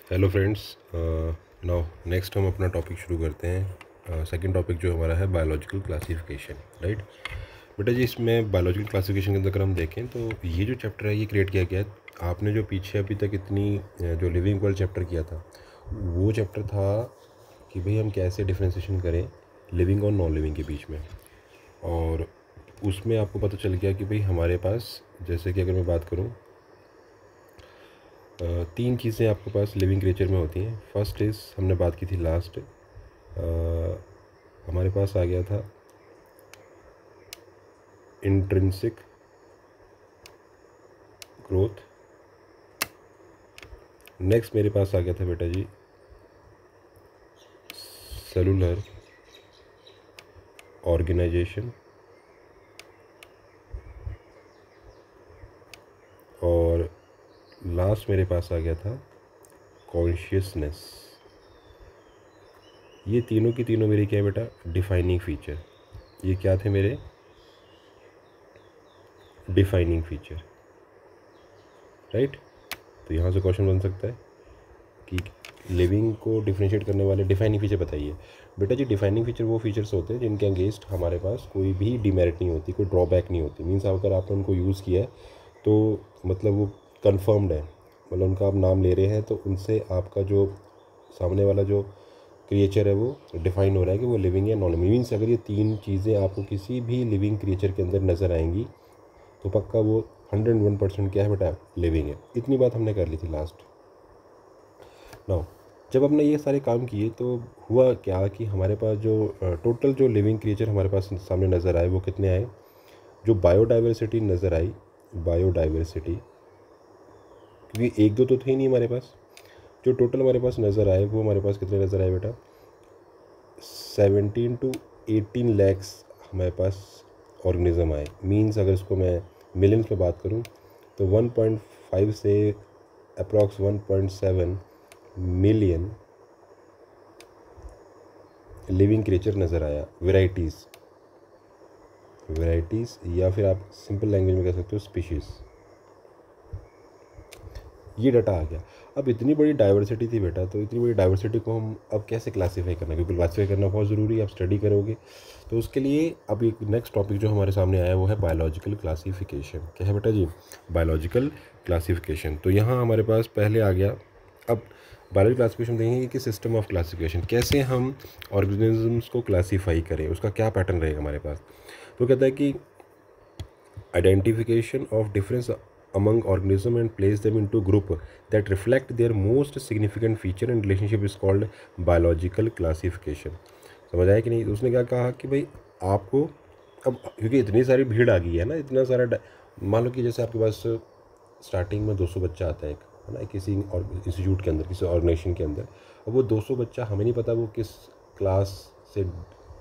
Hello friends. Now next हम अपना topic शुरू करते हैं। सेकंड टॉपिक जो हमारा है बायोलॉजिकल क्लासिफिकेशन, राइट। बेटा जी, इसमें बायोलॉजिकल क्लासिफिकेशन के अंदर अगर हम देखें तो ये जो चैप्टर है ये क्रिएट किया गया है। आपने जो पीछे अभी तक इतनी जो लिविंग वर्ल्ड चैप्टर किया था, वो चैप्टर था कि भाई हम कैसे डिफ्रेंशिएशन करें लिविंग और नॉन लिविंग के बीच में। और उसमें आपको पता चल गया कि भाई हमारे पास, जैसे कि अगर मैं बात करूँ, तीन चीज़ें आपके पास लिविंग क्रिएचर में होती हैं। फर्स्ट इज़, हमने बात की थी लास्ट, हमारे पास आ गया था इंट्रिंसिक ग्रोथ। नेक्स्ट मेरे पास आ गया था बेटा जी सेलुलर ऑर्गेनाइजेशन। और लास्ट मेरे पास आ गया था कॉन्शियसनेस। ये तीनों की तीनों मेरी क्या है बेटा, डिफाइनिंग फीचर। ये क्या थे मेरे डिफाइनिंग फीचर, राइट। तो यहाँ से क्वेश्चन बन सकता है कि लिविंग को डिफरेंशिएट करने वाले डिफाइनिंग फीचर बताइए। बेटा जी, डिफाइनिंग फीचर वो फीचर्स होते हैं जिनके अगेंस्ट हमारे पास कोई भी डिमेरिट नहीं होती, कोई ड्रॉबैक नहीं होती। मीन्स अगर आपने उनको यूज़ किया है तो मतलब वो कन्फर्म्ड है, मतलब उनका आप नाम ले रहे हैं तो उनसे आपका जो सामने वाला जो क्रिएचर है वो डिफाइन हो रहा है कि वो लिविंग है नॉन लिविंग। मीन्स अगर ये तीन चीज़ें आपको किसी भी लिविंग क्रिएचर के अंदर नज़र आएंगी तो पक्का वो 101% क्या है बेटा, लिविंग है। इतनी बात हमने कर ली थी लास्ट। नाउ जब हमने ये सारे काम किए तो हुआ क्या कि हमारे पास जो टोटल जो लिविंग क्रिएचर हमारे पास सामने नज़र आए वो कितने आए। जो बायोडाइवर्सिटी नज़र आई, बायोडाइवर्सिटी, क्योंकि एक दो तो थे ही नहीं हमारे पास, जो टोटल हमारे पास नज़र आए वो हमारे पास कितने नज़र आए बेटा, 17 to 18 लैक्स हमारे पास ऑर्गेनिज़म आए। मीन्स अगर इसको मैं मिलियंस में बात करूं तो 1.5 से अप्रॉक्स 1.7 मिलियन लिविंग क्रिएचर नज़र आया। वेराइटीज़ या फिर आप सिंपल लैंग्वेज में कह सकते हो स्पीशीज़। ये डाटा आ गया। अब इतनी बड़ी डाइवर्सिटी थी बेटा, तो इतनी बड़ी डाइवर्सिटी को हम अब कैसे क्लासीफाई करना, क्योंकि क्लासीफाई करना बहुत ज़रूरी है। आप स्टडी करोगे तो उसके लिए अब एक नेक्स्ट टॉपिक जो हमारे सामने आया वो है बायोलॉजिकल क्लासीफिकेशन। क्या है बेटा जी, बायोलॉजिकल क्लासीफिकेशन। तो यहाँ हमारे पास पहले आ गया, अब बायोलॉजिकल क्लासिफिकेशन देखेंगे कि सिस्टम ऑफ क्लासिफिकेशन, कैसे हम ऑर्गेनिजम्स को क्लासीफाई करें, उसका क्या पैटर्न रहेगा हमारे पास। तो कहता है कि identification of difference among organism and place them into group that reflect their most significant feature and relationship is called biological classification। समझ आया कि नहीं। उसने क्या कहा कि भाई आपको, अब क्योंकि इतनी सारी भीड़ आ गई है ना, इतना सारा मान लो कि जैसे आपके पास स्टार्टिंग में 200 बच्चा आता है, एक है ना, किसी इंस्टीट्यूट के अंदर, किसी ऑर्गेनाइजेशन के अंदर। अब वो 200 बच्चा हमें नहीं पता वो किस क्लास से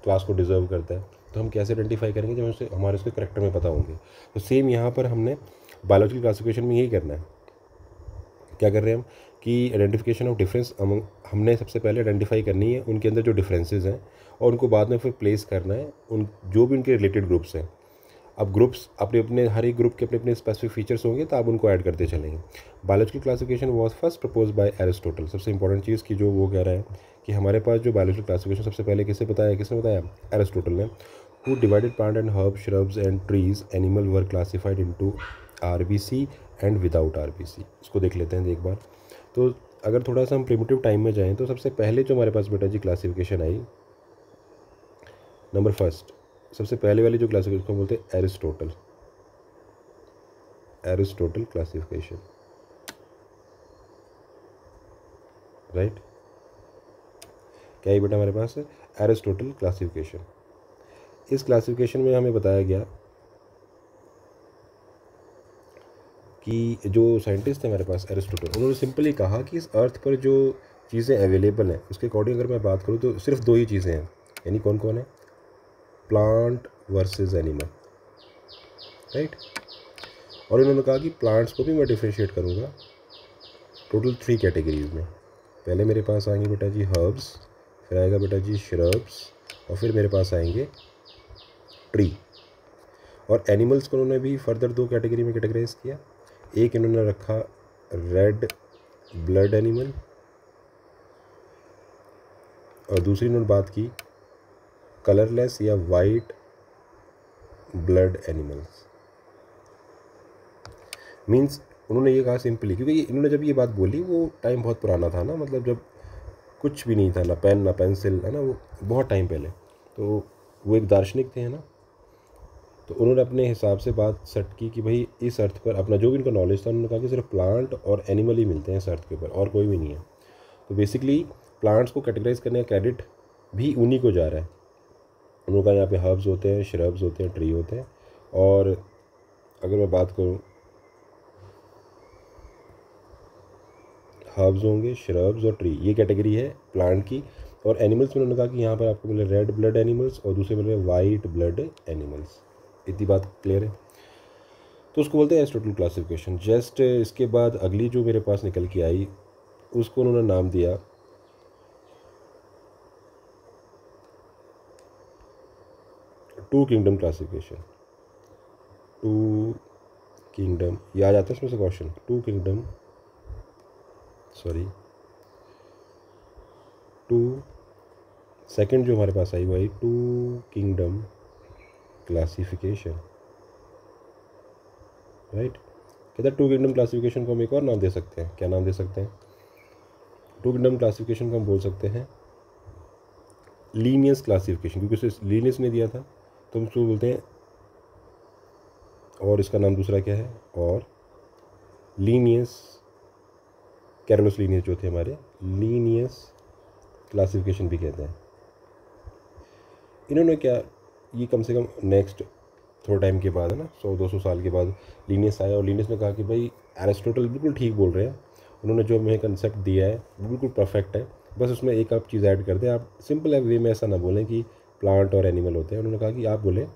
क्लास को डिज़र्व करता है, तो हम कैसे आइडेंटिफाई करेंगे जब उसे हमारे उसके करेक्टर में पता होंगे। तो सेम यहाँ पर हमने बायोलॉजिकल क्लासिफिकेशन में यही करना है। क्या कर रहे हैं हम कि आइडेंटिफिकेशन ऑफ डिफरेंस अमंग, हमने सबसे पहले आइडेंटिफाई करनी है उनके अंदर जो डिफरेंसेस हैं, और उनको बाद में फिर प्लेस करना है उन जो भी उनके रिलेटेड ग्रुप्स हैं। अब ग्रुप्स अपने अपने, हर एक ग्रुप के अपने अपने स्पेसिफिक फीचर्स होंगे, तो आप उनको ऐड करते चलेंगे। Biological classification was first propose by Aristotle. सबसे इंपॉर्टेंट चीज़ की जो वो कह रहा है कि हमारे पास जो बायोलॉजिकल क्लासिफिकेशन सबसे पहले किसने बताया, एरिस्टोटल ने। Who divided plant and herb, shrubs and trees, animal were classified into RBC and without RBC. इसको देख लेते हैं एक बार। तो अगर थोड़ा सा हम प्रिमिटिव टाइम में जाएँ तो सबसे पहले जो हमारे पास बेटा जी क्लासिफिकेशन आई, नंबर फर्स्ट, सबसे पहले वाली जो क्लासिफिकेशन को बोलते हैं एरिस्टोटल क्लासिफिकेशन, राइट। क्या है बेटा हमारे पास एरिस्टोटल क्लासिफिकेशन। इस क्लासिफिकेशन में हमें बताया गया कि जो साइंटिस्ट थे हमारे पास एरिस्टोटल, उन्होंने सिंपली कहा कि इस अर्थ पर जो चीज़ें अवेलेबल हैं उसके अकॉर्डिंग अगर मैं बात करूँ तो सिर्फ दो ही चीज़ें हैं। यानी कौन कौन है, प्लांट वर्सेस एनिमल, राइट। और उन्होंने कहा कि प्लांट्स को भी मैं डिफ्रेंशिएट करूँगा टोटल 3 कैटेगरीज में। पहले मेरे पास आएंगे बेटा जी हर्ब्स, फिर आएगा बेटा जी श्रब्स, और फिर मेरे पास आएंगे ट्री। और एनिमल्स को उन्होंने भी फर्दर 2 कैटेगरी में कैटेगराइज किया। एक इन्होंने रखा रेड ब्लड एनिमल, और दूसरी इन्होंने बात की कलरलेस या वाइट ब्लड एनिमल्स। मीन्स उन्होंने ये कहा सिंपली, क्योंकि इन्होंने जब ये बात बोली वो टाइम बहुत पुराना था ना, मतलब जब कुछ भी नहीं था, ना पेन ना पेंसिल, है ना, वो बहुत टाइम पहले। तो वो एक दार्शनिक थे, है ना। तो उन्होंने अपने हिसाब से बात सेट की कि भाई इस अर्थ पर अपना जो भी उनका नॉलेज था, उन्होंने कहा कि सिर्फ प्लांट और एनिमल ही मिलते हैं इस अर्थ के ऊपर, और कोई भी नहीं है। तो बेसिकली प्लांट्स को कैटेगराइज करने का क्रेडिट भी उन्हीं को जा रहा है। उन्होंने कहा यहाँ पे हर्ब्स होते हैं, श्रब्स होते हैं, ट्री होते हैं। और अगर मैं बात करूँ, हर्ब्स होंगे, श्रब्स और ट्री, ये कैटेगरी है प्लांट की। और एनिमल्स में उन्होंने कहा कि यहाँ पर आपको मिले रेड ब्लड एनिमल्स और दूसरे मिले वाइट ब्लड एनिमल्स। इतनी बात क्लियर है। तो उसको बोलते हैं एरिस्टोटल क्लासिफिकेशन। जस्ट इसके बाद अगली जो मेरे पास निकल के आई उसको उन्होंने नाम दिया two kingdom classification. Two kingdom, याद आता है इसमें से question, two kingdom, sorry two, second जो हमारे पास आई वो आई टू किंगडम क्लासिफिकेशन, राइट। कहते हैं टू किंगडम क्लासिफिकेशन को हम एक और नाम दे सकते हैं। क्या नाम दे सकते हैं? टू किंगडम क्लासिफिकेशन को हम बोल सकते हैं लीनियस क्लासिफिकेशन, क्योंकि उसे लीनियस ने दिया था, तो हम उसको बोलते हैं, और इसका नाम दूसरा क्या है, और लीनियस, कैरोलस लीनियस जो थे हमारे, लीनियस क्लासिफिकेशन भी कहते हैं। इन्होंने क्या, ये कम से कम नेक्स्ट थोड़ा टाइम के बाद, है ना, 100-200 साल के बाद लीनियस आया, और लीनियस ने कहा कि भाई एरिस्टोटल बिल्कुल ठीक बोल रहे हैं, उन्होंने जो हमें कंसेप्ट दिया है बिल्कुल परफेक्ट है, बस उसमें एक आप चीज़ ऐड कर दें। आप सिंपल है वे में ऐसा ना बोलें कि प्लांट और एनिमल होते हैं। उन्होंने कहा कि आप बोले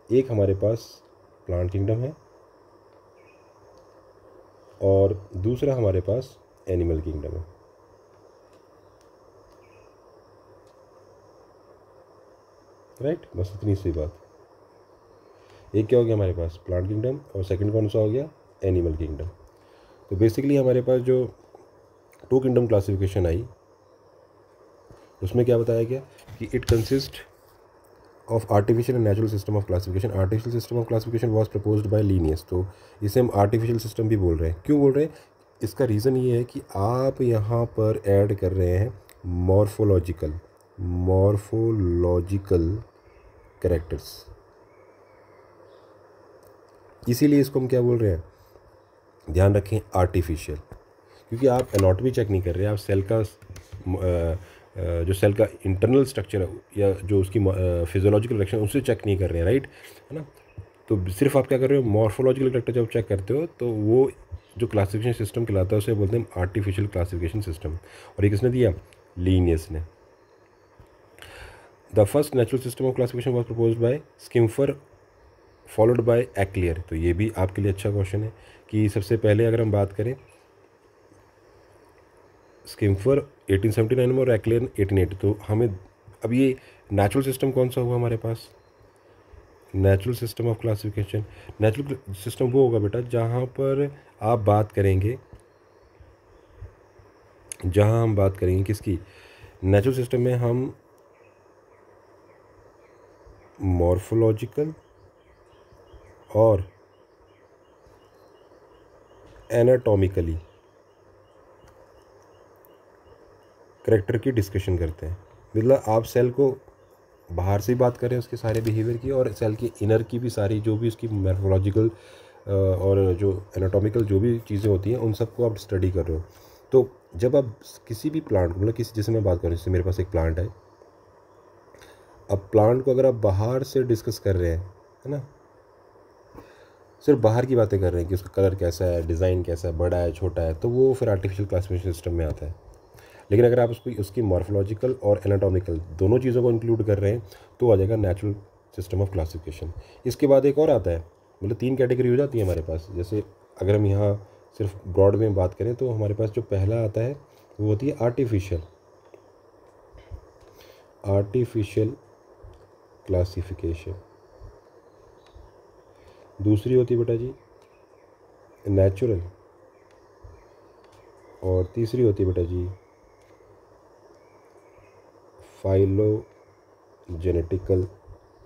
एक हमारे पास प्लांट किंगडम है और दूसरा हमारे पास एनिमल किंगडम है, राइट। बस इतनी सी बात। एक क्या हो गया हमारे पास, प्लांट किंगडम, और सेकंड कौन सा हो गया, एनिमल किंगडम। तो बेसिकली हमारे पास जो टू किंगडम क्लासिफिकेशन आई उसमें क्या बताया गया कि it consist of artificial and natural system of classification. Artificial system of classification was proposed by Linnaeus. तो इसे हम आर्टिफिशियल सिस्टम भी बोल रहे हैं। क्यों बोल रहे हैं? इसका रीज़न ये है कि आप यहाँ पर ऐड कर रहे हैं मॉर्फोलॉजिकल कैरेक्टर्स, इसीलिए इसको हम क्या बोल रहे हैं, ध्यान रखें, आर्टिफिशियल। क्योंकि आप एनाटॉमी चेक नहीं कर रहे, आप सेल का जो सेल का इंटरनल स्ट्रक्चर है या जो उसकी फिजियोलॉजिकल रिएक्शन उसे चेक नहीं कर रहे हैं, राइट, है ना। तो सिर्फ आप क्या कर रहे हो, मॉर्फोलॉजिकल कैरेक्टर जब चेक करते हो तो वो जो क्लासिफिकेशन सिस्टम कहलाता है उसे बोलते हैं आर्टिफिशियल क्लासिफिकेशन सिस्टम। और ये किसने दिया? लीनियस ने। The first natural system of classification was proposed by Schimper followed by Eichler. तो ये भी आपके लिए अच्छा क्वेश्चन है कि सबसे पहले अगर हम बात करें, स्किम्फर 1879 में और एक्लियर 1880, तो हमें अब ये नेचुरल सिस्टम कौन सा हुआ हमारे पास, natural system of classification. Natural system वो होगा बेटा जहाँ पर आप बात करेंगे, जहाँ हम बात करेंगे किसकी, नेचुरल सिस्टम में हम मॉर्फोलॉजिकल और एनाटॉमिकली करेक्टर की डिस्कशन करते हैं। मतलब आप सेल को बाहर से ही बात करें उसके सारे बिहेवियर की, और सेल की इनर की भी सारी जो भी उसकी मॉर्फोलॉजिकल और जो एनाटॉमिकल जो भी चीज़ें होती हैं उन सबको आप स्टडी कर रहे हो। तो जब आप किसी भी प्लांट को, मतलब किसी, जैसे मैं बात करूँ, जैसे मेरे पास एक प्लांट है, अब प्लांट को अगर आप बाहर से डिस्कस कर रहे हैं, है ना, सिर्फ बाहर की बातें कर रहे हैं कि उसका कलर कैसा है, डिज़ाइन कैसा है, बड़ा है, छोटा है, तो वो फिर आर्टिफिशियल क्लासिफिकेशन सिस्टम में आता है। लेकिन अगर आप उसको उसकी मॉर्फोलॉजिकल और एनाटॉमिकल दोनों चीज़ों को इंक्लूड कर रहे हैं तो आ जाएगा नेचुरल सिस्टम ऑफ क्लासिफिकेशन। इसके बाद एक और आता है, मतलब 3 कैटेगरी हो जाती है हमारे पास। जैसे अगर हम यहाँ सिर्फ ब्रॉड में बात करें तो हमारे पास जो पहला आता है वो होती है आर्टिफिशियल क्लासिफिकेशन। दूसरी होती है बेटा जी नेचुरल, और तीसरी होती है बेटा जी फाइलोजेनेटिकल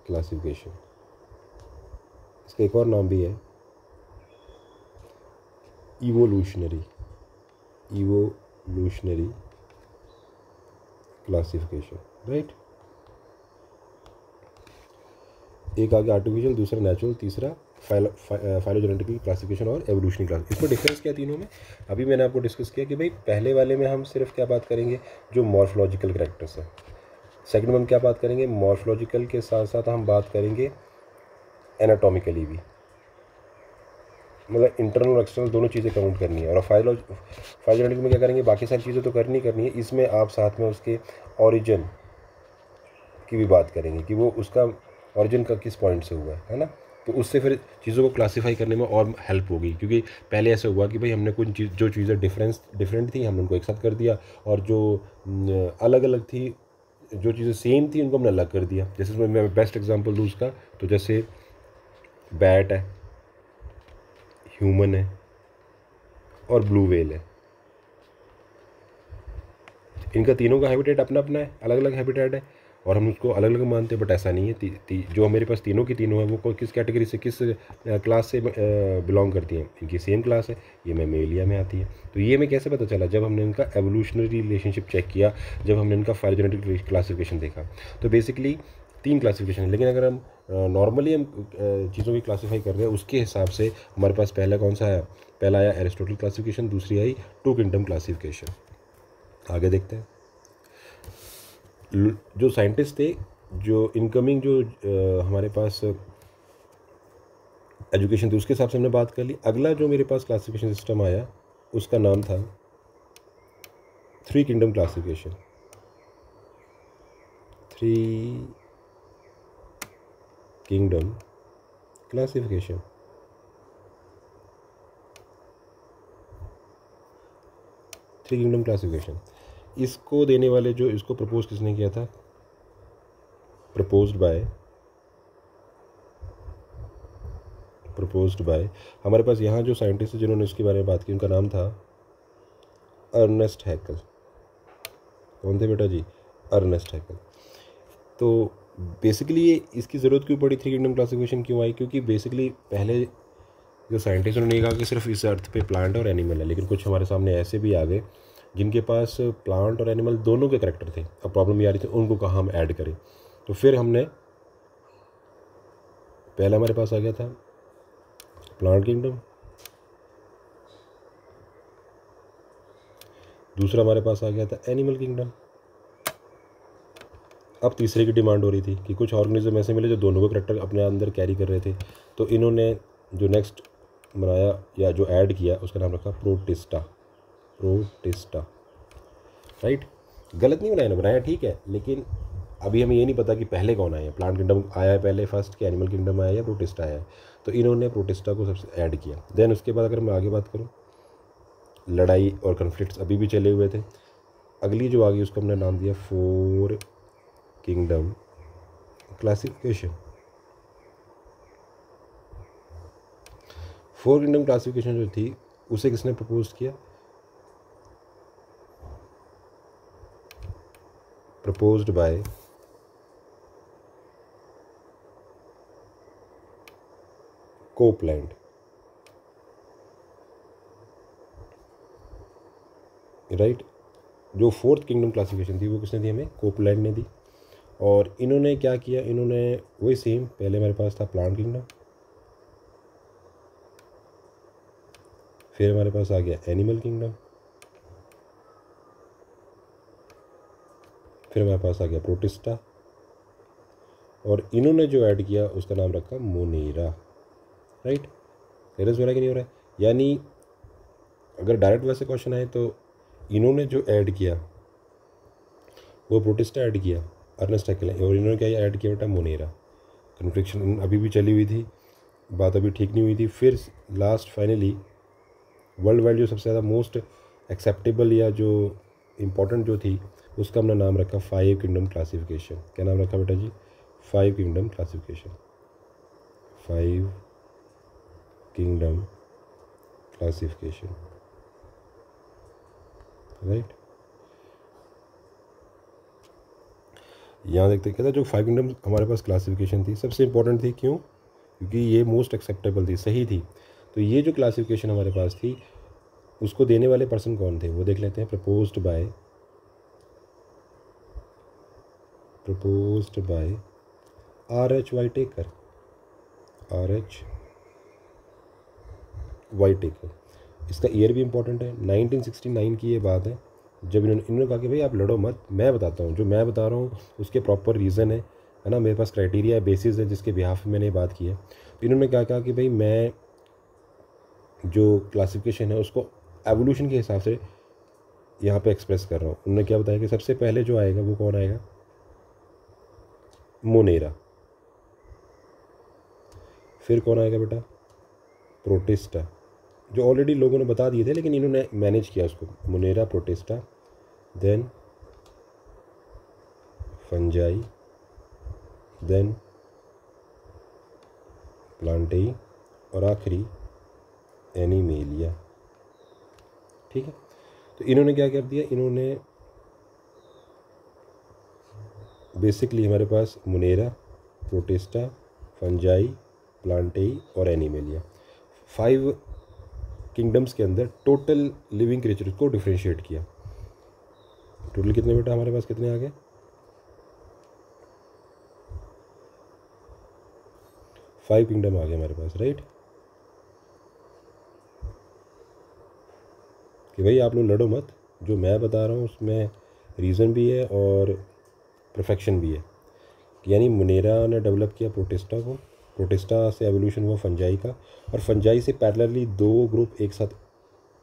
क्लासिफिकेशन, इसका एक और नाम भी है इवोल्यूशनरी क्लासिफिकेशन, राइट। एक आगे आर्टिफिशियल, दूसरा नेचुरल, तीसरा फाइलोजेनेटिकल क्लासिफिकेशन और एवोल्यूशनरी क्लास। इसमें डिफरेंस क्या तीनों में? अभी मैंने आपको डिस्कस किया कि भाई पहले वाले में हम सिर्फ क्या बात करेंगे, जो मॉर्फोलॉजिकल कैरेक्टर्स हैं। सेकंड में हम क्या बात करेंगे, मॉर्फोलॉजिकल के साथ साथ हम बात करेंगे एनाटॉमिकली भी, मतलब इंटरनल और एक्सटर्नल दोनों चीज़ें काउंट करनी है। और फाइलोजेनेटिक में क्या करेंगे, बाकी सारी चीज़ें तो करनी है, इसमें आप साथ में उसके ओरिजिन की भी बात करेंगे कि वो उसका ओरिजिन का किस पॉइंट से हुआ है ना। तो उससे फिर चीज़ों को क्लासीफाई करने में और हेल्प होगी, क्योंकि पहले ऐसा हुआ कि भाई हमने कुछ जो चीज़ें डिफरेंट थी हमने उनको एक साथ कर दिया, और जो अलग अलग थी, जो चीज़ें सेम थी उनको हमने अलग कर दिया। जैसे मैं बेस्ट एग्जांपल दूँ उसका, तो जैसे बैट है, ह्यूमन है और ब्लू व्हेल है। इनका तीनों का हैबिटेट अपना अपना है, अलग अलग हैबिटेट है, और हम उसको अलग अलग मानते हैं, बट ऐसा नहीं है। जो मेरे पास तीनों की तीनों है वो कोई किस कैटेगरी से, किस क्लास से बिलोंग करती हैं, इनकी सेम क्लास है, ये मेमेलिया में आती है। तो ये हमें कैसे पता चला, जब हमने इनका एवोल्यूशनरी रिलेशनशिप चेक किया, जब हमने इनका फाइलोजेनेटिक क्लासिफिकेशन देखा। तो बेसिकली 3 क्लासिफिकेशन है, लेकिन अगर हम नॉर्मली हम चीज़ों की क्लासीफाई कर रहे हैं उसके हिसाब से हमारे पास पहला कौन सा आया, पहला आया एरिस्टोटल क्लासिफिकेशन, दूसरी आई 2 किंगडम क्लासिफिकेशन। आगे देखते हैं। जो साइंटिस्ट थे, जो इनकमिंग जो हमारे पास एजुकेशन थी, उसके हिसाब से हमने बात कर ली। अगला जो मेरे पास क्लासिफिकेशन सिस्टम आया उसका नाम था 3 kingdom classification. 3 kingdom classification. Three kingdom classification इसको देने वाले, जो इसको प्रपोज किसने किया था, प्रपोज्ड बाय हमारे पास यहाँ जो साइंटिस्ट है जिन्होंने इसके बारे में बात की, उनका नाम था अर्नेस्ट हैकल। कौन थे बेटा जी, अर्नेस्ट हैकल। तो बेसिकली ये इसकी ज़रूरत क्यों पड़ी, 3 किंगडम क्लासिफिकेशन क्यों आई, क्योंकि बेसिकली पहले जो साइंटिस्ट उन्होंने कहा कि सिर्फ इस अर्थ पे प्लांट और एनिमल है, लेकिन कुछ हमारे सामने ऐसे भी आ गए जिनके पास प्लांट और एनिमल दोनों के करेक्टर थे। अब प्रॉब्लम ये आ रही थी उनको कहाँ हम ऐड करें। तो फिर हमने, पहला हमारे पास आ गया था प्लांट किंगडम, दूसरा हमारे पास आ गया था एनिमल किंगडम। अब तीसरे की डिमांड हो रही थी कि कुछ ऑर्गेनिज्म ऐसे मिले जो दोनों को करेक्टर अपने अंदर कैरी कर रहे थे। तो इन्होंने जो नेक्स्ट बनाया या जो ऐड किया उसका नाम रखा प्रोटिस्टा। राइट, गलत नहीं बनाया ठीक है, लेकिन अभी हमें ये नहीं पता कि पहले कौन आया, प्लांट किंगडम आया है पहले फर्स्ट, कि एनिमल किंगडम आया या प्रोटिस्टा आया है। तो इन्होंने प्रोटिस्टा को सबसे ऐड किया। देन उसके बाद अगर मैं आगे बात करूँ, लड़ाई और कन्फ्लिक्ट्स अभी भी चले हुए थे। अगली जो आ गई उसको हमने नाम दिया 4 किंगडम क्लासिफिकेशन। 4 किंगडम क्लासिफिकेशन जो थी उसे किसने प्रपोज किया, प्रपोज्ड बाय कोपलैंड। राइट, जो 4th किंगडम क्लासिफिकेशन थी वो किसने दी, हमें कोपलैंड ने दी। और इन्होंने क्या किया, इन्होंने वही सेम, पहले हमारे पास था प्लांट किंगडम, फिर हमारे पास आ गया एनिमल किंगडम, फिर हमारे पास आ गया प्रोटिस्टा, और इन्होंने जो ऐड किया उसका नाम रखा मोनेरा। राइट, क्लियर हो रहा है कि नहीं हो रहा है? यानी अगर डायरेक्ट वैसे क्वेश्चन आए तो इन्होंने जो ऐड किया वो प्रोटिस्टा ऐड किया, अर्नेस्ट हैकल, और इन्होंने क्या ऐड किया बेटा, मोनेरा। कन्फ्लिक्शन अभी भी चली हुई थी, बात अभी ठीक नहीं हुई थी। फिर लास्ट फाइनली वर्ल्ड वाइड जो सबसे ज़्यादा मोस्ट एक्सेप्टेबल या जो इम्पोर्टेंट जो थी उसका हमने नाम रखा 5 किंगडम क्लासिफिकेशन। क्या नाम रखा बेटा जी, 5 kingdom classification. 5 kingdom classification. Right, यहाँ देखते कहता जो 5 किंगडम हमारे पास क्लासिफिकेशन थी सबसे इंपॉर्टेंट थी, क्यों? क्योंकि ये मोस्ट एक्सेप्टेबल थी, सही थी। तो ये जो क्लासिफिकेशन हमारे पास थी उसको देने वाले पर्सन कौन थे वो देख लेते हैं। Proposed by R.H. वाइटेकर। R.H. वाइटेकर। इसका ईयर भी इंपॉर्टेंट है, 1969 की ये बात है, जब इन्होंने कहा कि भाई आप लड़ो मत, मैं बताता हूँ, जो मैं बता रहा हूँ उसके प्रॉपर रीज़न है ना, मेरे पास क्राइटेरिया बेसिस है जिसके बिहाफ में मैंने बात की है। तो इन्होंने क्या कहा कि भाई मैं जो क्लासिफिकेशन है उसको एवोल्यूशन के हिसाब से यहाँ पे एक्सप्रेस कर रहा हूँ। उन्होंने क्या बताया कि सबसे पहले जो आएगा वो कौन आएगा? मोनेरा। फिर कौन आएगा बेटा? प्रोटिस्टा, जो ऑलरेडी लोगों ने बता दिए थे लेकिन इन्होंने मैनेज किया उसको। Monera, Protista, then Fungi, then Plantae और आखिरी एनिमेलिया। ठीक है, तो इन्होंने क्या कर दिया, इन्होंने बेसिकली हमारे पास मोनेरा, प्रोटिस्टा, फंजाई, प्लांटेई और एनिमेलिया 5 किंगडम्स के अंदर टोटल लिविंग क्रिएचर्स को डिफ्रेंशिएट किया। टोटल कितने बेटा हमारे पास कितने आ गए? 5 किंगडम आ गए हमारे पास, राइट। कि भाई आप लोग लड़ो मत, जो मैं बता रहा हूँ उसमें रीज़न भी है और परफेक्शन भी है। यानी मोनेरा ने डेवलप किया प्रोटिस्टा को, प्रोटिस्टा से एवोल्यूशन हुआ फंजाई का, और फंजाई से पैरेलली 2 ग्रुप एक साथ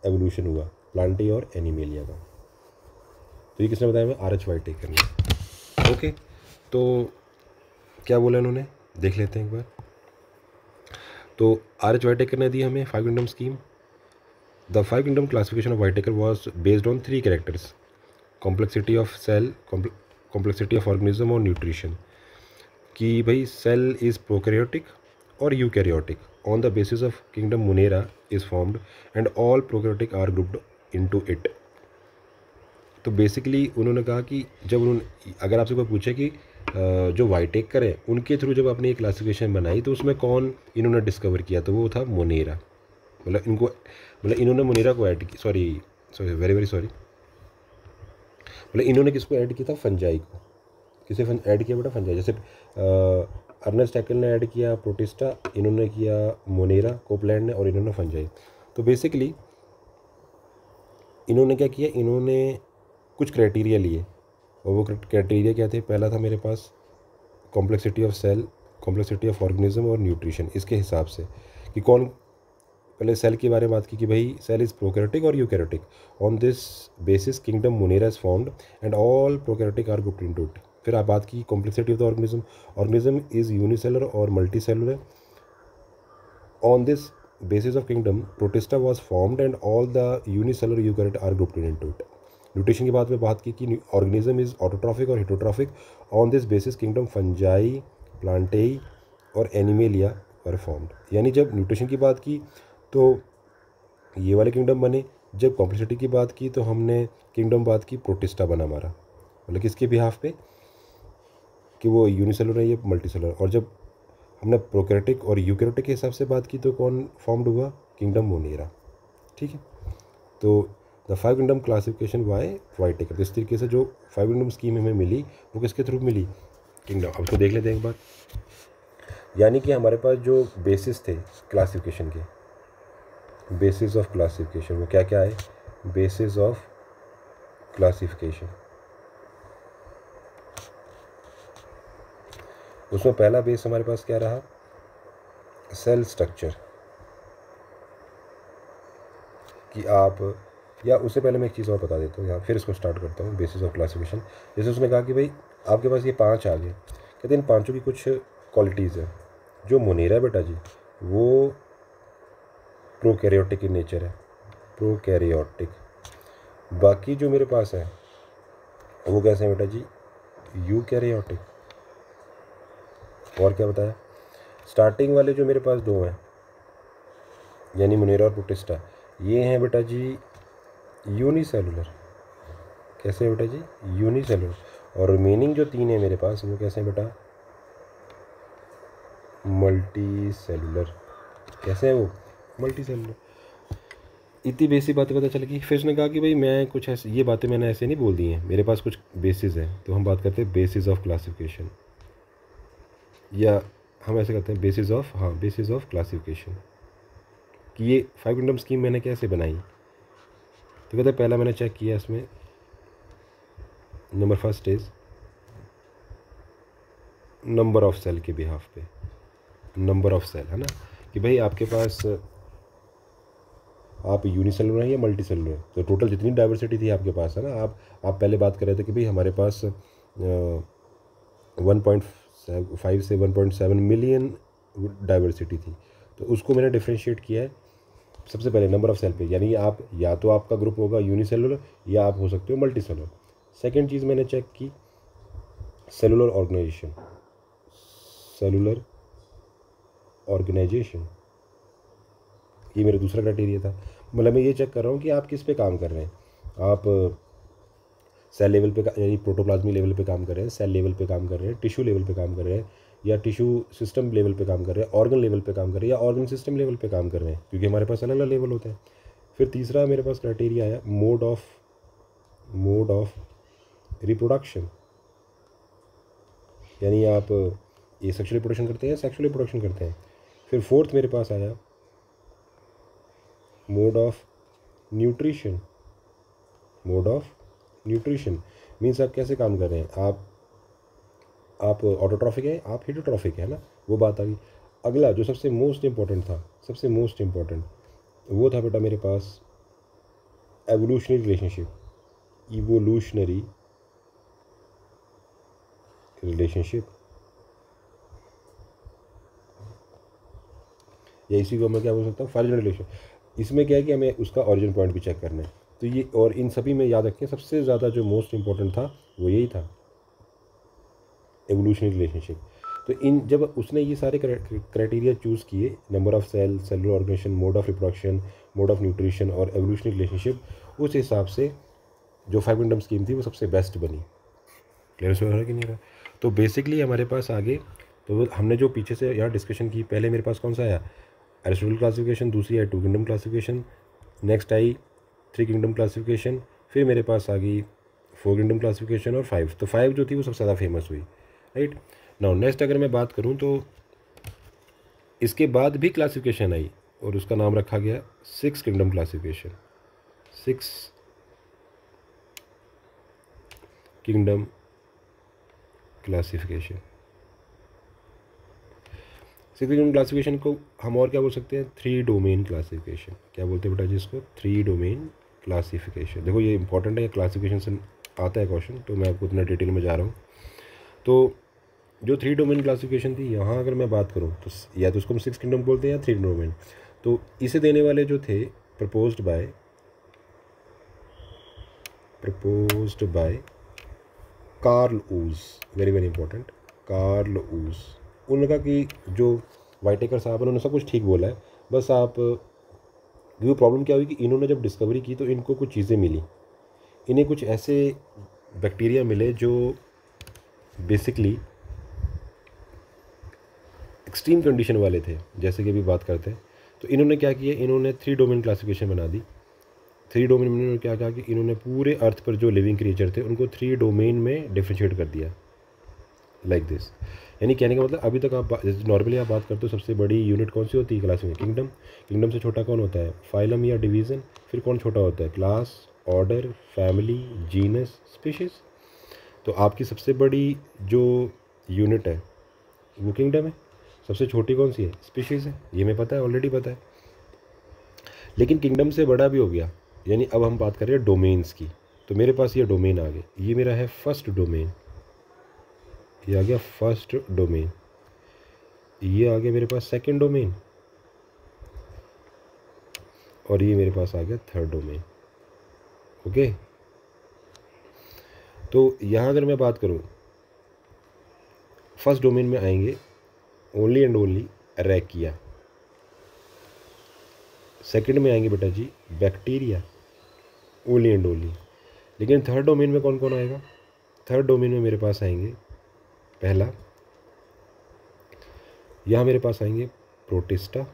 एवोल्यूशन हुआ, प्लांटेई और एनिमेलिया का। तो ये किसने बताया? मैं R.H. वाइटेकर ने। ओके, तो क्या बोला इन्होंने, देख लेते हैं एक बार। तो R.H. वाइटेकर ने दी हमें 5 kingdom scheme. The 5 kingdom classification of Whittaker was based on 3 characters: complexity of cell, complexity of organism और न्यूट्रिशन। कि भाई सेल इज़ प्रोकैरियोटिक और eukaryotic on the basis of kingdom Monera is formed and all prokaryotic are grouped into it. तो basically उन्होंने कहा कि जब उन्होंने, अगर आपसे कोई पूछे कि जो वाइटेकर है उनके थ्रू जब आपने ये क्लासिफिकेशन बनाई तो उसमें कौन इन्होंने डिस्कवर किया, तो वो था मोनेरा। मतलब इन्होंने मोनेरा को ऐड की, सॉरी वेरी वेरी सॉरी, मतलब इन्होंने किसको ऐड किया था? फंजाई को। किसे ऐड किया बेटा? फंजाई। जैसे अर्नेस्ट हैकेल ने ऐड किया प्रोटिस्टा, इन्होंने किया मोनेरा, कोपलैंड ने, और इन्होंने फंजाई। तो बेसिकली इन्होंने क्या किया, इन्होंने कुछ क्राइटेरिया लिए, और वो क्राइटेरिया क्या थे? पहला था मेरे पास complexity of cell, complexity of organism और न्यूट्रिशन। इसके हिसाब से कि कौन, पहले सेल के बारे में बात की कि भाई सेल इज़ प्रोकैरियोटिक और eukaryotic. On this basis kingdom Monera is formed and all prokaryotic are grouped into it. फिर आप बात की complexity of the organism, organism is unicellular और multicellular. On this basis of kingdom protista was formed and all the unicellular eukaryote are grouped into it. Nutrition की बात में बात की कि ऑर्गेनिज्म इज ऑटोट्रॉफिक और heterotrophic. On this basis kingdom Fungi, Plantae और Animalia were formed. यानी जब न्यूट्रिशन की बात की तो ये वाले किंगडम बने, जब कॉम्प्लेक्सिटी की बात की तो हमने किंगडम बात की प्रोटिस्टा बना हमारा, मतलब किसके बिहाफ पे कि वो यूनिसेलुलर है, ये मल्टीसेलुलर। और जब हमने प्रोकैरियोटिक और यूकैरियोटिक के हिसाब से बात की तो कौन फॉर्म्ड हुआ? Kingdom Monera. ठीक है, तो द 5 किंगडम क्लासिफिकेशन बाय वाइटेकर। इस तरीके से जो 5 किंगडम स्कीम हमें मिली वो किसके थ्रू मिली? किंगडम। अब तो देख लेते हैं एक बार। यानी कि हमारे पास जो बेसिस थे क्लासिफिकेशन के, बेसिस ऑफ क्लासिफिकेशन, वो क्या क्या है? बेसिस ऑफ क्लासिफिकेशन, उसमें पहला बेस हमारे पास क्या रहा? Cell structure. कि आप, या उससे पहले मैं एक चीज़ और बता देता हूँ यहाँ, फिर इसको स्टार्ट करता हूँ। बेसिस ऑफ क्लासिफिकेशन, जैसे उसने कहा कि भाई आपके पास ये 5 आ गए, कहते हैं इन 5 की कुछ क्वालिटीज़ हैं। जो मोनेरा है बेटा जी वो प्रोकैरियोटिक इन नेचर है, प्रोकैरियोटिक। बाकी जो मेरे पास है वो कैसे हैं बेटा जी? यूकैरियोटिक। और क्या बताया? स्टार्टिंग वाले जो मेरे पास 2 हैं यानी मोनेरा और प्रोटिस्टा, ये हैं बेटा जी यूनिसेलुलर। कैसे है बेटा जी? यूनिसेलुलर। और रिमेनिंग जो 3 है मेरे पास वो कैसे हैं बेटा, मल्टी सेलुलर। कैसे है वो, मल्टी सेलुलर। इतनी बेसिक बातें पता चल गई। फिर उसने कहा कि भाई मैं कुछ ऐसे, ये बातें मैंने ऐसे नहीं बोल दी हैं, मेरे पास कुछ बेसिस हैं। तो हम बात करते हैं बेसिस ऑफ क्लासिफिकेशन, या हम ऐसे करते हैं बेसिस ऑफ, हाँ बेसिस ऑफ क्लासिफिकेशन, कि ये 5 किंगडम स्कीम मैंने कैसे बनाई। तो कहते हैं पहला मैंने चेक किया इसमें, number first is number of cell के बिहाफ पे, नंबर ऑफ सेल है ना, कि भाई आपके पास आप यूनिसेलुलर हैं या मल्टी सेलुलर हैं, तो टोटल जितनी डाइवर्सिटी थी आपके पास है ना, आप पहले बात कर रहे थे कि भाई हमारे पास 1.5 से 1.7 मिलियन डाइवर्सिटी थी। तो उसको मैंने डिफ्रेंशिएट किया है सबसे पहले नंबर ऑफ सेल पे, यानी आप या तो आपका ग्रुप होगा यूनिसेलुलर या आप हो सकते हो मल्टी सेलुलर। सेकेंड चीज़ मैंने चेक की सेलुलर ऑर्गेनाइजेशन, सेलुलर ऑर्गेनाइजेशन, ये मेरा दूसरा क्राइटेरिया था। मतलब मैं ये चेक कर रहा हूँ कि आप किस पे काम कर रहे हैं, आप सेल लेवल पे यानी प्रोटोप्लाज्मी लेवल पे काम कर रहे हैं, सेल लेवल पे काम कर रहे हैं, टिश्यू लेवल पे काम कर रहे हैं, या टिश्यू सिस्टम लेवल पे काम कर रहे हैं, ऑर्गन लेवल पे काम कर रहे हैं, या ऑर्गन सिस्टम लेवल पे काम कर रहे हैं, क्योंकि हमारे पास अलग अलग लेवल होते हैं। फिर तीसरा मेरे पास क्राइटेरिया आया मोड ऑफ रिप्रोडक्शन, यानी आप ये सेक्सुअली रिप्रोडक्शन करते हैं, सेक्सुअली रिप्रोडक्शन करते हैं। फिर फोर्थ मेरे पास आया mode of nutrition, mode of nutrition means आप कैसे काम कर रहे हैं, आप ऑटोट्रॉफिक है, आप हिटोट्रॉफिक है ना, वो बात आ गई। अगला जो सबसे मोस्ट इम्पॉर्टेंट था, सबसे मोस्ट इम्पॉर्टेंट वो था बेटा मेरे पास एवोल्यूशनरी रिलेशनशिप, इवोल्यूशनरी रिलेशनशिप, या इसी को मैं क्या बोल सकता हूँ फाइलर रिलेशन। इसमें क्या है कि हमें उसका ऑरिजिन पॉइंट भी चेक करना है। तो ये और इन सभी में याद रखें सबसे ज़्यादा जो मोस्ट इम्पॉर्टेंट था वो यही था, एवोल्यूशनरी रिलेशनशिप। तो इन जब उसने ये सारे क्राइटेरिया चूज़ किए, number of cell, cellular organisation, mode of reproduction, mode of nutrition और एवोल्यूशनरी रिलेशनशिप, उस हिसाब से जो 5 किंगडम स्कीम थी वो सबसे बेस्ट बनी। क्लियर हो रहा है कि नहीं रहा। तो बेसिकली हमारे पास आगे तो हमने जो पीछे से यहाँ डिस्कशन की, पहले मेरे पास कौन सा आया, एरिस्टोटल क्लासिफिकेशन, दूसरी आई 2 kingdom classification, next I 3 kingdom classification, फिर मेरे पास आ गई 4 किंगडम क्लासिफिकेशन और 5। तो 5 जो थी वो सबसे ज़्यादा फेमस हुई, राइट। नाउ नेक्स्ट अगर मैं बात करूँ तो इसके बाद भी क्लासिफिकेशन आई और उसका नाम रखा गया 6 kingdom classification, 6 kingdom classification. 6 kingdom classification को हम और क्या बोल सकते हैं, 3 डोमेन क्लासिफिकेशन। क्या बोलते हैं बेटा जी इसको, 3 डोमेन क्लासिफिकेशन। देखो ये इंपॉर्टेंट है, क्लासिफिकेशन से आता है क्वेश्चन, तो मैं आपको इतना डिटेल में जा रहा हूँ। तो जो 3 डोमेन क्लासिफिकेशन थी, यहाँ अगर मैं बात करूँ तो या तो उसको हम 6 किंगडम बोलते हैं या 3 डोमेन। तो इसे देने वाले जो थे proposed by Carl Woese, very very important, Carl Woese. उनका कि जो वाइटेकर साहब उन्होंने सब कुछ ठीक बोला है, बस आप क्योंकि प्रॉब्लम क्या हुई कि इन्होंने जब डिस्कवरी की तो इनको कुछ चीज़ें मिली, इन्हें कुछ ऐसे बैक्टीरिया मिले जो बेसिकली एक्सट्रीम कंडीशन वाले थे, जैसे कि अभी बात करते हैं। तो इन्होंने क्या किया, इन्होंने 3 डोमेन क्लासिफिकेशन बना दी। 3 डोमेन में इन्होंने क्या कहा कि इन्होंने पूरे अर्थ पर जो लिविंग क्रिएचर थे उनको 3 डोमेन में डिफ्रेंशिएट कर दिया, लाइक दिस। यानी कहने का मतलब अभी तक आप नॉर्मली आप बात करते हो सबसे बड़ी यूनिट कौन सी होती है क्लास में, किंगडम। किंगडम से छोटा कौन होता है, फाइलम या डिवीज़न। फिर कौन छोटा होता है, class, order, family, genus, species. तो आपकी सबसे बड़ी जो यूनिट है वो किंगडम है, सबसे छोटी कौन सी है, स्पीशीज़ है। ये मैं पता है, ऑलरेडी पता है। लेकिन किंगडम से बड़ा भी हो गया, यानी अब हम बात कर रहे हैं डोमेन्स की। तो मेरे पास ये डोमेन आ गए, ये मेरा है फर्स्ट डोमेन, ये आ गया फर्स्ट डोमेन, ये आ गया मेरे पास सेकंड डोमेन, और ये मेरे पास आ गया थर्ड डोमेन। ओके, तो यहाँ अगर मैं बात करूँ फर्स्ट डोमेन में आएंगे ओनली एंड ओनली रैकिया। सेकंड में आएंगे बेटा जी बैक्टीरिया, ओनली एंड ओनली। लेकिन थर्ड डोमेन में कौन कौन आएगा, थर्ड डोमेन में मेरे पास आएंगे, पहला यहाँ मेरे पास आएंगे प्रोटिस्टा,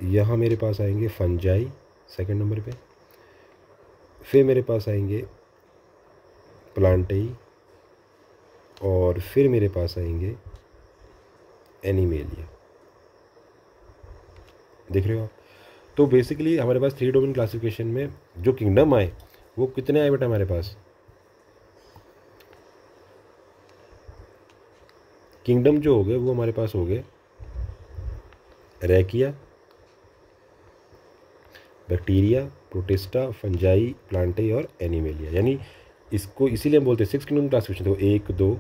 यहाँ मेरे पास आएंगे फंजाई सेकंड नंबर पे, फिर मेरे पास आएंगे प्लांटेई, और फिर मेरे पास आएंगे एनिमेलिया। देख रहे हो आप? तो बेसिकली हमारे पास 3 डोमेन क्लासिफिकेशन में जो किंगडम आए वो कितने आए बेटा हमारे पास? किंगडम जो हो गए वो हमारे पास हो गए रैकिया, बैक्टीरिया, प्रोटिस्टा, फंजाई, प्लांटेई और एनिमेलिया। यानी इसको इसीलिए हम बोलते हैं 6 किंगडम क्लासिफिकेशन। तो 1 2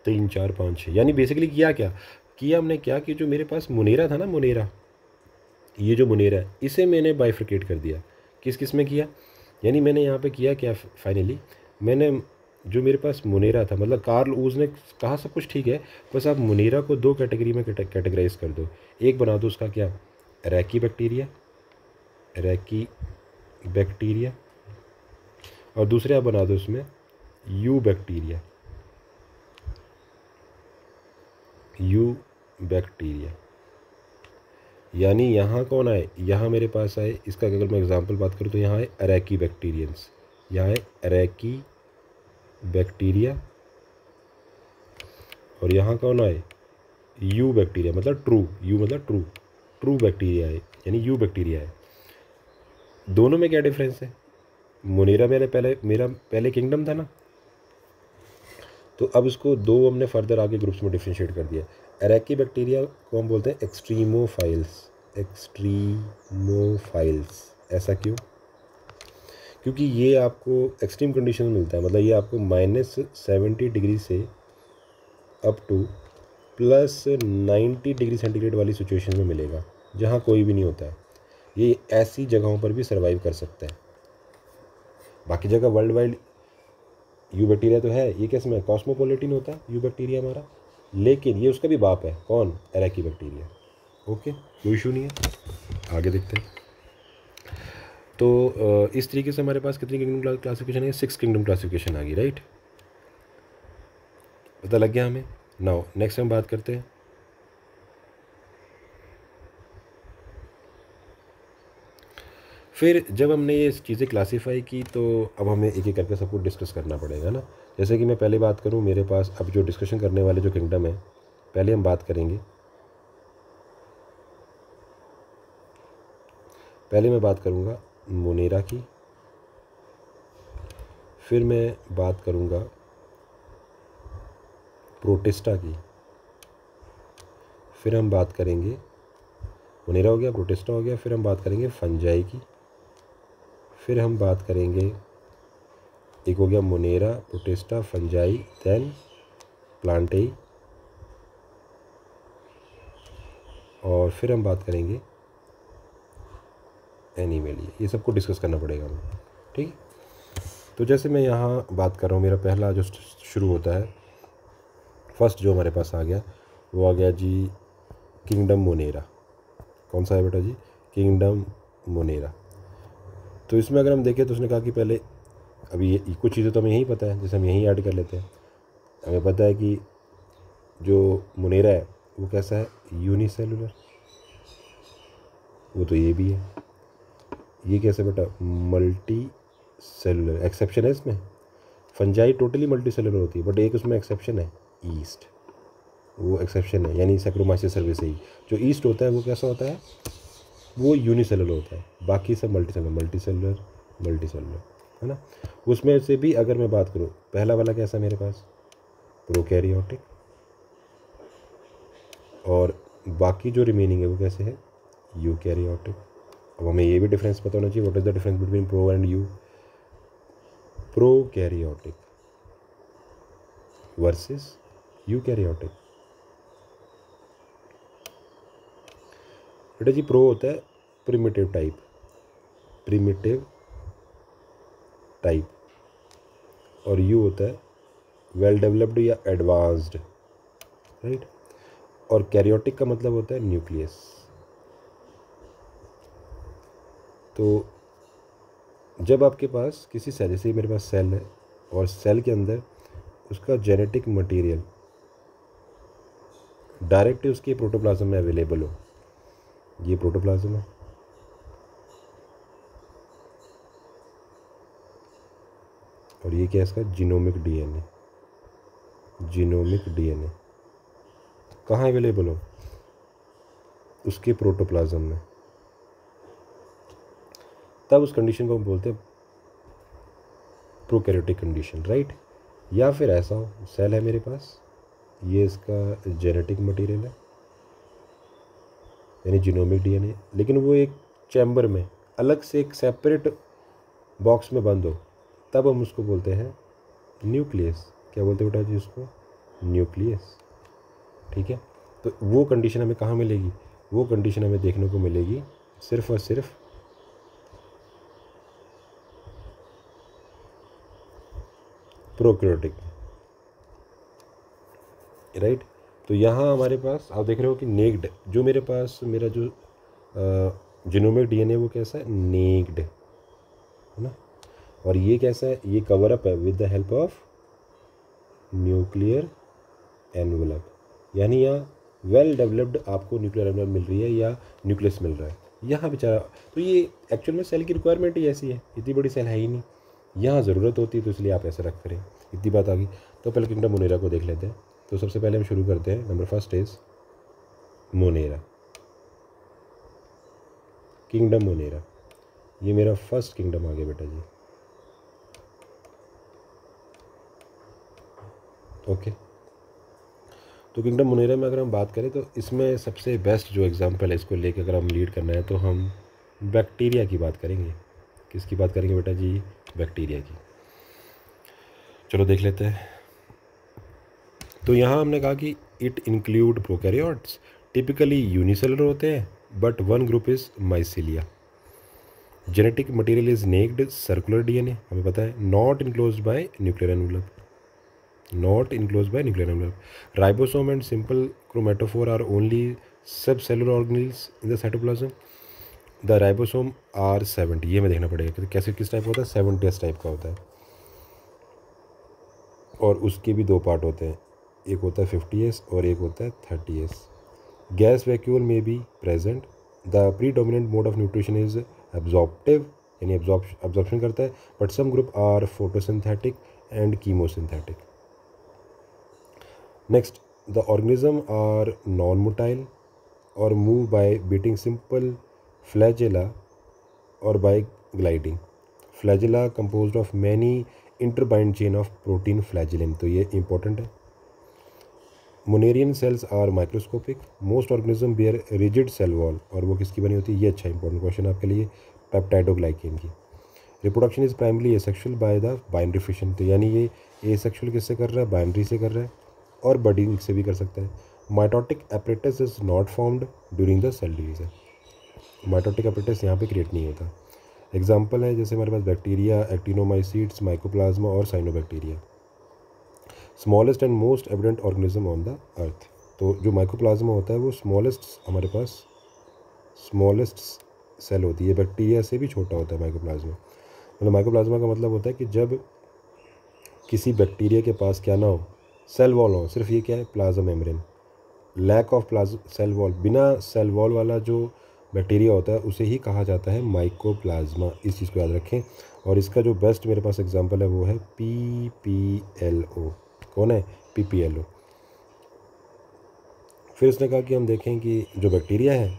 3 4 5 6। यानी बेसिकली किया क्या किया हमने, क्या कि जो मेरे पास मुनेरा था ना, मुनेरा, ये जो मुनेरा है इसे मैंने बाइफ्रिकेट कर दिया। किस किस में किया? यानी मैंने यहाँ पे किया क्या, फाइनली मैंने जो मेरे पास मुनेरा था, मतलब कार्ल ऊज ने कहा सब कुछ ठीक है, बस आप मुनेरा को 2 कैटेगरी में कैटेगराइज कर दो। एक बना दो उसका क्या, रैकी बैक्टीरिया, रैकी बैक्टीरिया, और दूसरे आप बना दो उसमें यू बैक्टीरिया, यू बैक्टीरिया। यानी यहाँ कौन आए, यहाँ मेरे पास आए, इसका अगर मैं एग्जांपल बात करूँ तो यहाँ है अरैकी बैक्टीरियंस, यहाँ है अरैकी बैक्टीरिया, और यहाँ कौन आए, यू बैक्टीरिया, मतलब ट्रू, यू मतलब ट्रू, ट्रू बैक्टीरिया है, यानी यू बैक्टीरिया है। दोनों में क्या डिफरेंस है? मुनेरा मेरा पहले किंगडम था ना, तो अब इसको 2 हमने फर्दर आगे ग्रुप्स में डिफ्रेंशिएट कर दिया। अरैकी बैक्टीरिया को हम बोलते हैं एक्सट्रीमोफाइल्स, एक्सट्रीमोफाइल्स। ऐसा क्यों? क्योंकि ये आपको एक्सट्रीम कंडीशन में मिलता है, मतलब ये आपको -70 डिग्री से अप टू +90 डिग्री सेंटीग्रेड वाली सिचुएशन में मिलेगा, जहाँ कोई भी नहीं होता है। ये ऐसी जगहों पर भी सर्वाइव कर सकता है। बाकी जगह वर्ल्ड वाइड यू बैक्टीरिया तो है, ये कैसे में कॉस्मोपोलिटिन होता है यू बैक्टीरिया हमारा, लेकिन ये उसका भी बाप है, कौन, अरैकी बैक्टीरिया। ओके, कोई इशू नहीं है, आगे देखते हैं। तो इस तरीके से हमारे पास कितनी किंगडम क्लासिफिकेशन है? 6 किंगडम क्लासिफिकेशन आ गई, राइट? पता लग गया हमें। नाउ नेक्स्ट हम बात करते हैं फिर जब हमने ये चीज़ें क्लासीफाई की तो अब हमें एक एक करके सब कुछ डिस्कस करना पड़ेगा ना। जैसे कि मैं पहले बात करूँ, मेरे पास अब जो डिस्कशन करने वाले जो किंगडम है, पहले हम बात करेंगे, पहले मैं बात करूँगा मुनेरा की, फिर मैं बात करूँगा प्रोटिस्टा की, फिर हम बात करेंगे, मुनेरा हो गया, प्रोटिस्टा हो गया, फिर हम बात करेंगे फंजाई की, फिर हम बात करेंगे, एक हो गया मुनेरा, प्रोटिस्टा, फंजाई, देन प्लांटेई, और फिर हम बात करेंगे एनिमेलिया। ये सबको डिस्कस करना पड़ेगा हमें, ठीक। तो जैसे मैं यहाँ बात कर रहा हूँ, मेरा पहला जो शुरू होता है, फर्स्ट जो हमारे पास आ गया वो आ गया जी किंगडम मोनेरा। कौन सा है बेटा जी? Kingdom Monera. तो इसमें अगर हम देखें तो उसने कहा कि पहले अभी ये कुछ चीज़ें तो हमें यही पता है, जैसे हम यहीं ऐड कर लेते हैं। हमें पता है कि जो मोनेरा है वो कैसा है, यूनिसेलुलर, वो तो ये भी है। ये कैसा बेटा, मल्टी सेलुलर। एक्सेप्शन है इसमें, फंजाई टोटली मल्टी सेलुलर होती है, बट एक उसमें एक्सेप्शन है, ईस्ट, वो एक्सेप्शन है, यानी सैक्रोमाइसिस सर्विसेई। जो ईस्ट होता है वो कैसा होता है, वो यूनिसेलुलर होता है, बाकी सब multi cellular, multi cellular, multi cellular, है ना। उसमें से भी अगर मैं बात करूँ, पहला वाला कैसा मेरे पास, प्रोकैरियोटिक, और बाकी जो रिमेनिंग है वो कैसे है, यूकैरियोटिक। अब हमें ये भी डिफरेंस पता होना चाहिए, what is the difference between pro and you. Prokaryotic versus eukaryotic. बेटा जी प्रो होता है प्रिमिटिव टाइप, प्रिमिटिव टाइप, और यू होता है वेल डेवलप्ड या एडवांस्ड, राइट। और कैरियोटिक का मतलब होता है न्यूक्लियस। तो जब आपके पास किसी सेल, जैसे मेरे पास सेल है, और सेल के अंदर उसका जेनेटिक मटेरियल डायरेक्टली उसके प्रोटोप्लाज्म में अवेलेबल हो। ये प्रोटोप्लाज्म है, और ये क्या है इसका जीनोमिक डीएनए। जीनोमिक डीएनए कहाँ अवेलेबल हो? उसके प्रोटोप्लाज्म में। तब उस कंडीशन को हम बोलते हैं प्रोकैरियोटिक कंडीशन, राइट। या फिर ऐसा हो, सेल है मेरे पास, ये इसका जेनेटिक मटेरियल है यानी जीनोमिक डीएनए, लेकिन वो एक चैम्बर में अलग से एक सेपरेट बॉक्स में बंद हो, तब हम उसको बोलते हैं न्यूक्लियस। क्या बोलते हैं बेटा जी उसको? न्यूक्लियस। ठीक है, तो वो कंडीशन हमें कहाँ मिलेगी? वो कंडीशन हमें देखने को मिलेगी सिर्फ और सिर्फ प्रोकैरियोटिक, राइट। तो यहाँ हमारे पास आप देख रहे हो कि नेक्ड, जो मेरे पास मेरा जो जीनोमिक डीएनए वो कैसा है? नेक्ड है ना। और ये कैसा है? ये कवर अप है with the help of nuclear envelope, यानी यहाँ वेल डेवलप्ड आपको न्यूक्लियर एनवलप मिल रही है या न्यूक्लियस मिल रहा है यहाँ बेचारा। तो ये एक्चुअल में सेल की रिक्वायरमेंट ही ऐसी है, इतनी बड़ी सेल है ही नहीं, यहाँ ज़रूरत होती है, तो इसलिए आप ऐसा रख करें। इतनी बात आ गई। तो पहले किंगडम मोनेरा को देख लेते हैं। तो सबसे पहले हम शुरू करते हैं, number first is Monera, kingdom Monera. ये मेरा फर्स्ट किंगडम आ गया बेटा जी। ओके, तो किंगडम मोनेरा में अगर हम बात करें तो इसमें सबसे बेस्ट जो एग्जांपल है, इसको लेकर अगर हम लीड करना है तो हम बैक्टीरिया की बात करेंगे। किसकी बात करेंगे बेटा जी? बैक्टीरिया की। चलो देख लेते हैं। तो यहाँ हमने कहा कि it include prokaryotes, typically unicellular होते हैं, but one group is mycelia. Genetic material is naked circular DNA, हमें पता है, not enclosed by nuclear envelope, not enclosed by nuclear envelope. Ribosome and simple chromatophore are only subcellular organelles in the cytoplasm. The ribosome are 70, ये हमें देखना पड़ेगा कि कैसे किस टाइप का होता है, 70s टाइप का होता है, और उसके भी दो पार्ट होते हैं, एक होता है 50s और एक होता है 30s. गैस वैक्यूल में be present. The predominant mode of nutrition is absorptive, यानी एब्जॉर्प्शन करता है, but some group are photosynthetic and chemosynthetic. Next, the organism are non-motile or move by beating simple flagella or by gliding. Flagella composed of many interbind chain of protein flagellum. तो ये important है. Monerian cells are microscopic. Most organism bear rigid cell wall. और वो किसकी बनी होती है? ये अच्छा important question आपके लिए, पेप्टाइडोग्लाइकेन की. Reproduction is primarily asexual by the binary fission. तो यानी ये asexual किससे कर रहा है? बाइनरी से कर रहा है, और बडिंग से भी कर सकता है. Mitotic apparatus is not formed during the cell division. Mitotic apparatus यहाँ पे क्रिएट नहीं होता. एग्जांपल है जैसे हमारे पास बैक्टीरिया, एक्टिनोमाइसीट्स, माइकोप्लाज्मा और cyanobacteria. Smallest and most evident organism on the earth. तो जो माइकोप्लाज्मा होता है वो स्मॉलेस्ट, हमारे पास स्मॉलेस्ट सेल होती है, बैक्टीरिया से भी छोटा होता है माइकोप्लाज्मा. मतलब माइकोप्लाज्मा का मतलब होता है कि जब किसी बैक्टीरिया के पास क्या ना हो, सेल वॉल हो, सिर्फ ये क्या है? Plasma membrane. Lack of cell wall, बिना सेल वॉल वाला जो बैक्टीरिया होता है उसे ही कहा जाता है माइकोप्लाज्मा. इस चीज़ को याद रखें. और इसका जो बेस्ट मेरे पास एग्जांपल है वो है PPLO. कौन है? PPLO. फिर इसने कहा कि हम देखें कि जो बैक्टीरिया है,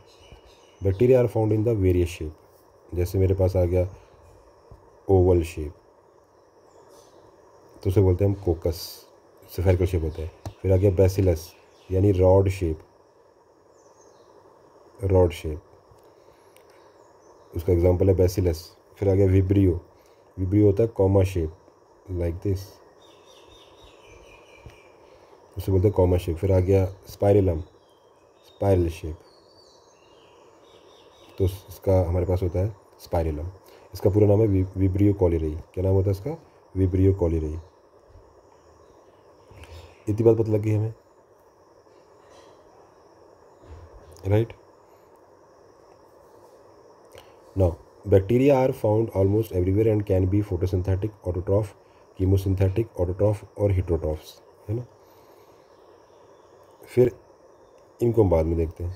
bacteria are found in the various shape. जैसे मेरे पास आ गया ओवल शेप, तो उसे बोलते हैं हम कोकस, स्फेरिकल शेप होता है. फिर आ गया बैसिलस, यानी रॉड शेप, रॉड शेप, उसका एग्जांपल है बैसिलस. फिर आ गया विब्रियो, विब्रियो होता है कॉमा शेप, लाइक दिस, उसे बोलते हैं कॉमा शेप. फिर आ गया स्पाइरलम, स्पाइरल शेप, तो इसका हमारे पास होता है स्पाइरलम. इसका पूरा नाम है विब्रियो कॉलिरेई. क्या नाम होता है इसका? Vibrio cholerae. इतनी बात पता लग गई हमें, right. Now bacteria are found almost everywhere and can be photosynthetic, autotroph, chemosynthetic, autotroph और हिटरोट्रॉफ्स, है ना। फिर इनको हम बाद में देखते हैं,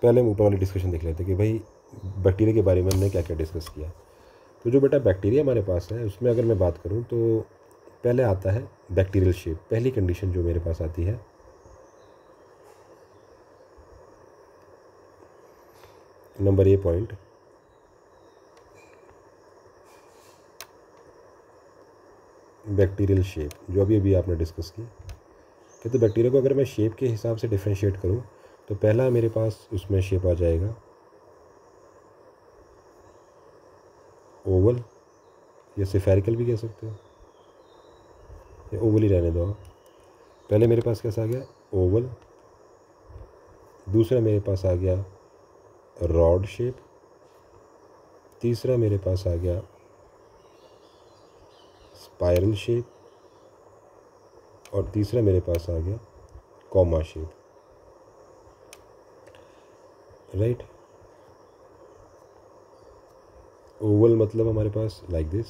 पहले हम ऊपर वाली डिस्कशन देख लेते हैं कि भाई बैक्टीरिया के बारे में हमने क्या क्या डिस्कस किया। तो जो बेटा बैक्टीरिया हमारे पास है उसमें अगर मैं बात करूँ तो पहले आता है बैक्टीरियल शेप। पहली कंडीशन जो मेरे पास आती है, number A point, bacterial shape, जो अभी अभी आपने डिस्कस की। तो बैक्टीरिया को अगर मैं शेप के हिसाब से डिफ्रेंशिएट करूं तो पहला मेरे पास उसमें शेप आ जाएगा ओवल, या सिफेरिकल भी कह सकते हो, या ओवल ही रहने दो। पहले मेरे पास कैसा आ गया, ओवल। दूसरा मेरे पास आ गया रॉड शेप। तीसरा मेरे पास आ गया स्पाइरल शेप। और तीसरा मेरे पास आ गया कॉमा शेप, राइट। ओवल मतलब हमारे पास like this,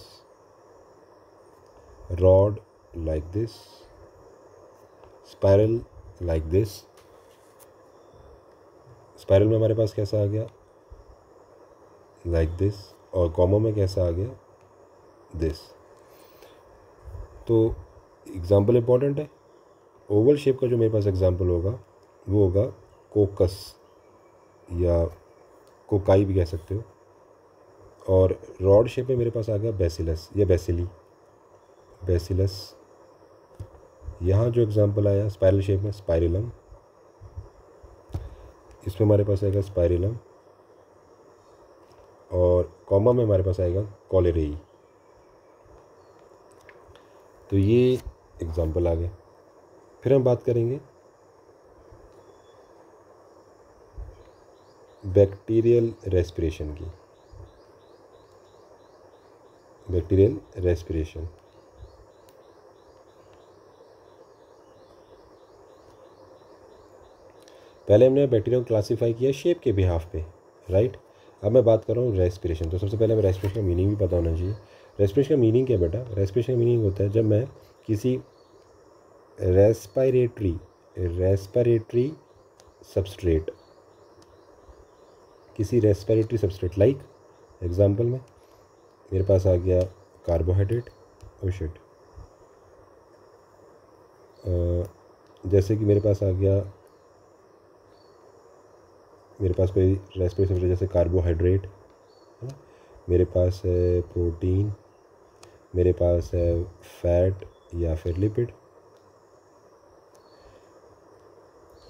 rod like this, spiral like this. Spiral में हमारे पास कैसा आ गया, लाइक दिस, और कॉमा में कैसा आ गया, दिस। तो एग्जाम्पल इंपॉर्टेंट है। ओवल शेप का जो मेरे पास एग्जाम्पल होगा वो होगा कोकस, या कोकाई भी कह सकते हो। और रॉड शेप में मेरे पास आ गया बेसिलस या बेसिली, बेसिलस। यहाँ जो एग्जांपल आया स्पाइरल शेप में, स्पाइरिलम। इसमें हमारे पास आएगा स्पाइरिलम। और कॉमा में हमारे पास आएगा कॉलेरेई। तो ये एग्जांपल आ गए। फिर हम बात करेंगे बैक्टीरियल रेस्पिरेशन की। बैक्टीरियल रेस्पिरेशन, पहले हमने बैक्टीरिया को क्लासीफाई किया शेप के बिहाफ पे, राइट। अब मैं बात कर रहा हूँ रेस्पिरेशन। तो सबसे पहले हमें रेस्पिरेशन का मीनिंग भी पता होना चाहिए। रेस्पिरेशन का मीनिंग क्या बेटा, रेस्पिरेशन का मीनिंग होता है जब मैं किसी रेस्पिरेटरी सबस्ट्रेट, किसी रेस्पिरेटरी सबस्ट्रेट लाइक एग्जांपल में मेरे पास आ गया कार्बोहाइड्रेट, ओ शिट, जैसे कि मेरे पास आ गया, मेरे पास कोई रेस्पिरेटरी सबस्ट्रेट जैसे कार्बोहाइड्रेट है ना, मेरे पास है प्रोटीन, मेरे पास है फैट या फिर लिपिड।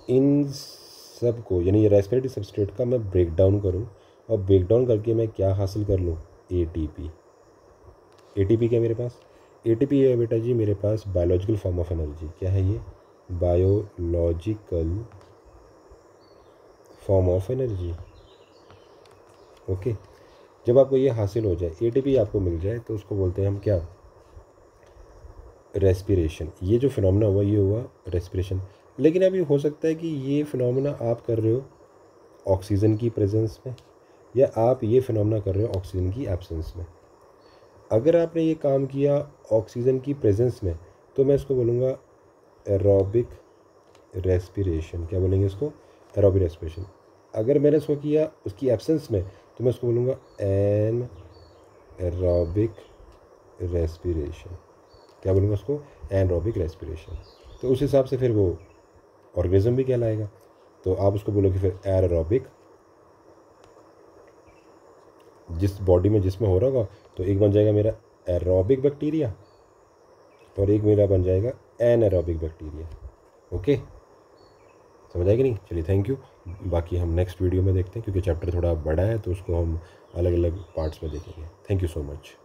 इन सब को यानी ये रेस्पिरेटरी सबस्ट्रेट का मैं ब्रेक डाउन करूँ, और ब्रेक डाउन करके मैं क्या हासिल कर लूँ, एटीपी। एटीपी क्या मेरे पास, एटीपी है बेटा जी मेरे पास बायोलॉजिकल फॉर्म ऑफ एनर्जी। क्या है ये, biological form of energy. Okay, जब आपको ये हासिल हो जाए, एटीपी आपको मिल जाए, तो उसको बोलते हैं हम क्या, रेस्पिरेशन। ये जो फिनोमेना हुआ ये हुआ रेस्पिरेशन। लेकिन अभी हो सकता है कि ये फिनोमेना आप कर रहे हो ऑक्सीजन की प्रेजेंस में, या आप ये फिनोमेना कर रहे हो ऑक्सीजन की एब्सेंस में। अगर आपने ये काम किया ऑक्सीजन की प्रेजेंस में तो मैं इसको बोलूँगा एरोबिक रेस्पिरेशन। क्या बोलेंगे इसको, एरोबिक रेस्पिरेशन। अगर मैंने इसको किया उसकी एब्सेंस में तो मैं इसको बोलूँगा एन एरोबिक रेस्पिरेशन। क्या बोलूँगा उसको, एनरोबिक रेस्पिरेशन। तो उस हिसाब से फिर वो ऑर्गेनिज्म भी कहलाएगा। तो आप उसको बोलोगे फिर एरोबिक, जिस बॉडी में जिसमें हो रहा होगा, तो एक बन जाएगा मेरा एरोबिक बैक्टीरिया और एक मेरा बन जाएगा एनएरोबिक बैक्टीरिया। ओके, समझ आएगी नहीं। चलिए थैंक यू। बाकी हम नेक्स्ट वीडियो में देखते हैं, क्योंकि चैप्टर थोड़ा बड़ा है तो उसको हम अलग अलग पार्ट्स में देखेंगे। Thank you so much.